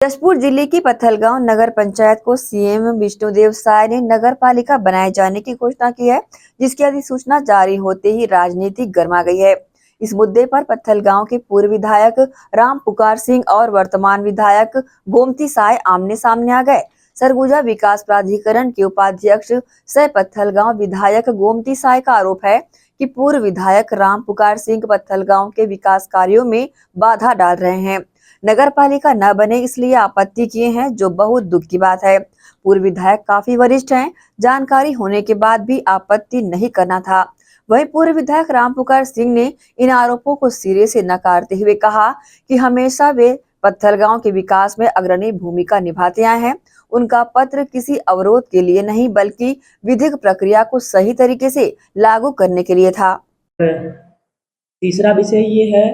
जशपुर जिले की पत्थलगांव नगर पंचायत को सीएम विष्णुदेव साय ने नगर पालिका बनाए जाने की घोषणा की है, जिसकी अधिसूचना जारी होते ही राजनीति गर्मा गई है। इस मुद्दे पर पत्थलगांव के पूर्व विधायक राम पुकार सिंह और वर्तमान विधायक गोमती साय आमने सामने आ गए। सरगुजा विकास प्राधिकरण के उपाध्यक्ष सह पत्थलगांव विधायक गोमती साय का आरोप है कि पूर्व विधायक राम पुकार सिंह पत्थलगांव के विकास कार्यों में बाधा डाल रहे हैं। नगर पालिका न बने इसलिए आपत्ति किए हैं, जो बहुत दुख की बात है। पूर्व विधायक काफी वरिष्ठ हैं, जानकारी होने के बाद भी आपत्ति नहीं करना था। वहीं पूर्व विधायक राम पुकार सिंह ने इन आरोपों को सिरे से नकारते हुए कहा कि हमेशा वे पत्थलगांव के विकास में अग्रणी भूमिका निभाते आए हैं। उनका पत्र किसी अवरोध के लिए नहीं बल्कि विधिक प्रक्रिया को सही तरीके से लागू करने के लिए था। तीसरा विषय ये है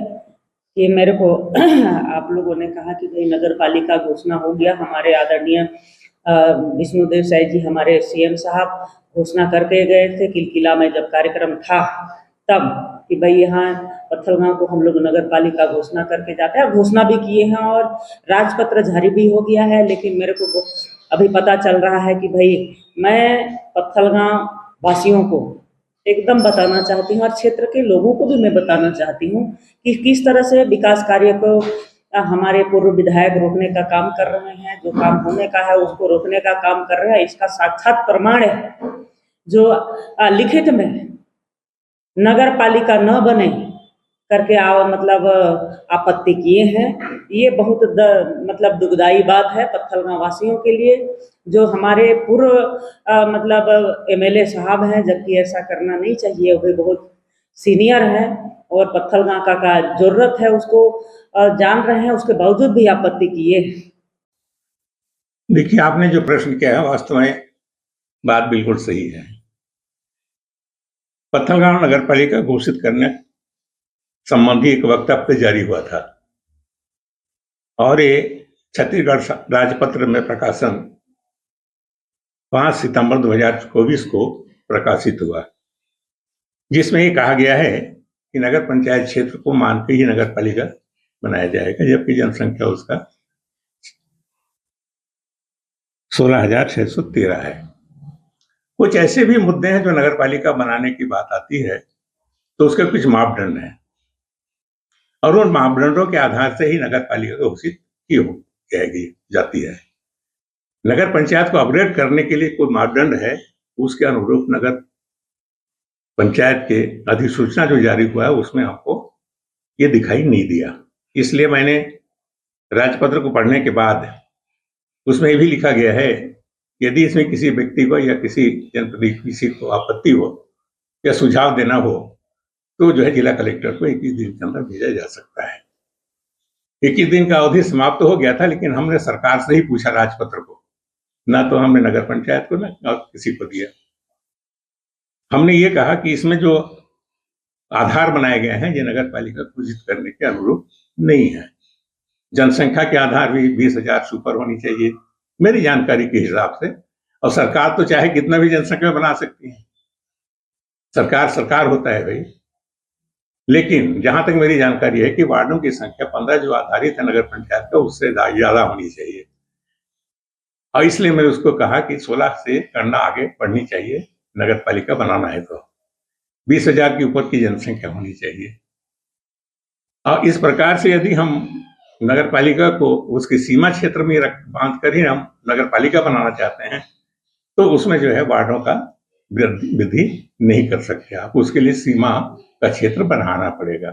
कि मेरे को आप लोगों ने कहा कि भाई नगर पालिका घोषणा हो गया। हमारे आदरणीय विष्णुदेव साय जी हमारे सीएम साहब घोषणा करके गए थे किलकिला में जब कार्यक्रम था तब कि भाई यहाँ पत्थलगांव को हम लोग नगर पालिका घोषणा करके जाते हैं। घोषणा भी किए हैं और राजपत्र जारी भी हो गया है, लेकिन मेरे को अभी पता चल रहा है कि भाई मैं पत्थलगांव वासियों को एकदम बताना चाहती हूँ और क्षेत्र के लोगों को भी मैं बताना चाहती हूँ कि किस तरह से विकास कार्य को हमारे पूर्व विधायक रोकने का काम कर रहे हैं। जो काम होने का है उसको रोकने का काम कर रहे हैं। इसका साक्षात प्रमाण है जो लिखित में नगर पालिका न बने करके मतलब आपत्ति किए हैं। ये बहुत मतलब दुखदाई बात है पत्थलगांव वासियों के लिए, जो हमारे पूर्व मतलब एमएलए साहब हैं, जबकि ऐसा करना नहीं चाहिए। वे बहुत सीनियर हैं और पत्थलगांव का जरूरत है उसको जान रहे हैं, उसके बावजूद भी आपत्ति किए। देखिए, आपने जो प्रश्न किया है वास्तव में बात बिल्कुल सही है। पत्थलगांव नगर पालिका घोषित करने संबंधी एक वक्तव्य जारी हुआ था और ये छत्तीसगढ़ राजपत्र में प्रकाशन 5 सितंबर 2024 को प्रकाशित हुआ, जिसमें ये कहा गया है कि नगर पंचायत क्षेत्र को मान के ही नगर पालिका बनाया जाएगा, जबकि जनसंख्या उसका 16,613 है। कुछ ऐसे भी मुद्दे हैं जो नगर पालिका बनाने की बात आती है तो उसके कुछ मापदंड हैं और उन मापदंडों के आधार से ही नगर पालिका घोषित की जाती है। नगर पंचायत को अपग्रेड करने के लिए कोई मापदंड है, उसके अनुरूप नगर पंचायत के अधिसूचना जो जारी हुआ है उसमें हमको ये दिखाई नहीं दिया। इसलिए मैंने राजपत्र को पढ़ने के बाद उसमें ये भी लिखा गया है यदि इसमें किसी व्यक्ति को या किसी जनप्रतिनिधि किसी को आपत्ति हो या सुझाव देना हो तो जो है जिला कलेक्टर को 21 दिन के अंदर भेजा जा सकता है। 21 दिन का अवधि समाप्त हो गया था, लेकिन हमने सरकार से ही पूछा राजपत्र को, ना तो हमने नगर पंचायत को ना किसी को दिया। हमने ये कहा कि इसमें जो आधार बनाए गए हैं ये नगर पालिका घोषित करने के अनुरूप नहीं है। जनसंख्या के आधार भी 20,000 सुपर होनी चाहिए मेरी जानकारी के हिसाब से, और सरकार तो चाहे कितना भी जनसंख्या बना सकती है, सरकार होता है भाई। लेकिन जहां तक मेरी जानकारी है कि वार्डों की संख्या 15 जो आधारित है नगर पंचायत का उससे ज्यादा होनी चाहिए, और इसलिए मैंने उसको कहा कि 16 से करना आगे बढ़नी चाहिए। नगर पालिका बनाना है तो 20,000 के ऊपर की जनसंख्या होनी चाहिए, और इस प्रकार से यदि हम नगर पालिका को उसकी सीमा क्षेत्र में बांध कर ही हम नगर पालिका बनाना चाहते हैं तो उसमें जो है वार्डों का वृद्धि नहीं कर सकते आप, उसके लिए सीमा का क्षेत्र बढ़ाना पड़ेगा।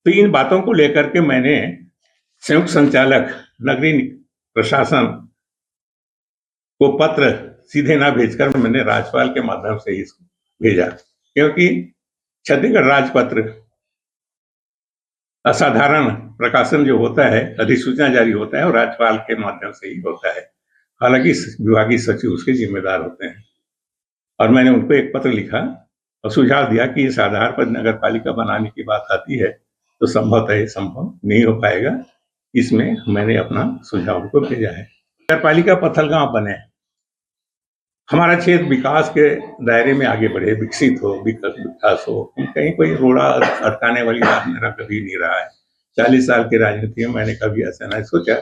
तो इन बातों को लेकर के मैंने संयुक्त संचालक नगरीय प्रशासन को पत्र सीधे ना भेजकर मैंने राज्यपाल के माध्यम से इसको भेजा, क्योंकि छत्तीसगढ़ राजपत्र असाधारण प्रकाशन जो होता है, अधिसूचना जारी होता है और राज्यपाल के माध्यम से ही होता है। हालांकि विभागीय सचिव उसके जिम्मेदार होते हैं, और मैंने उनको एक पत्र लिखा और सुझाव दिया कि इस आधार पर नगर पालिका बनाने की बात आती है तो संभवतः संभव नहीं हो पाएगा। इसमें मैंने अपना सुझाव को भेजा है। नगर पालिका पत्थलगांव बने, हमारा क्षेत्र विकास के दायरे में आगे बढ़े, विकसित हो, विकास हो, कहीं कोई रोड़ा अटकाने वाली बात मेरा कभी नहीं रहा है। 40 साल की राजनीति में मैंने कभी ऐसा नहीं सोचा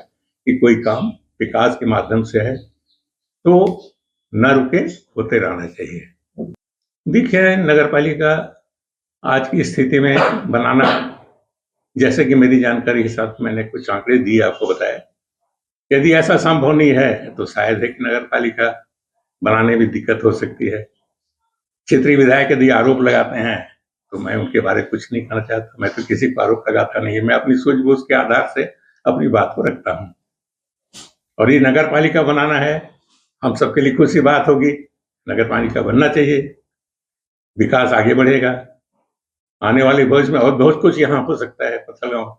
कि कोई काम विकास के माध्यम से है तो न रुके, होते रहना चाहिए। देखिए, नगर पालिका आज की स्थिति में बनाना, जैसे कि मेरी जानकारी के साथ मैंने कुछ आंकड़े दिए, आपको बताया, यदि ऐसा संभव नहीं है तो शायद है कि नगर पालिका बनाने में दिक्कत हो सकती है। क्षेत्रीय विधायक यदि आरोप लगाते हैं तो मैं उनके बारे में कुछ नहीं कहना चाहता, मैं तो किसी को आरोप लगाता नहीं, मैं अपनी सूझबूझ के आधार से अपनी बात को रखता हूँ। और ये नगर पालिका बनाना है, हम सबके लिए खुशी बात होगी, नगर पालिका बनना चाहिए, विकास आगे बढ़ेगा। आने वाले भविष्य में और बहुत कुछ यहाँ हो सकता है पत्थलगांव,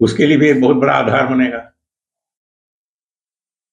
उसके लिए भी एक बहुत बड़ा आधार बनेगा।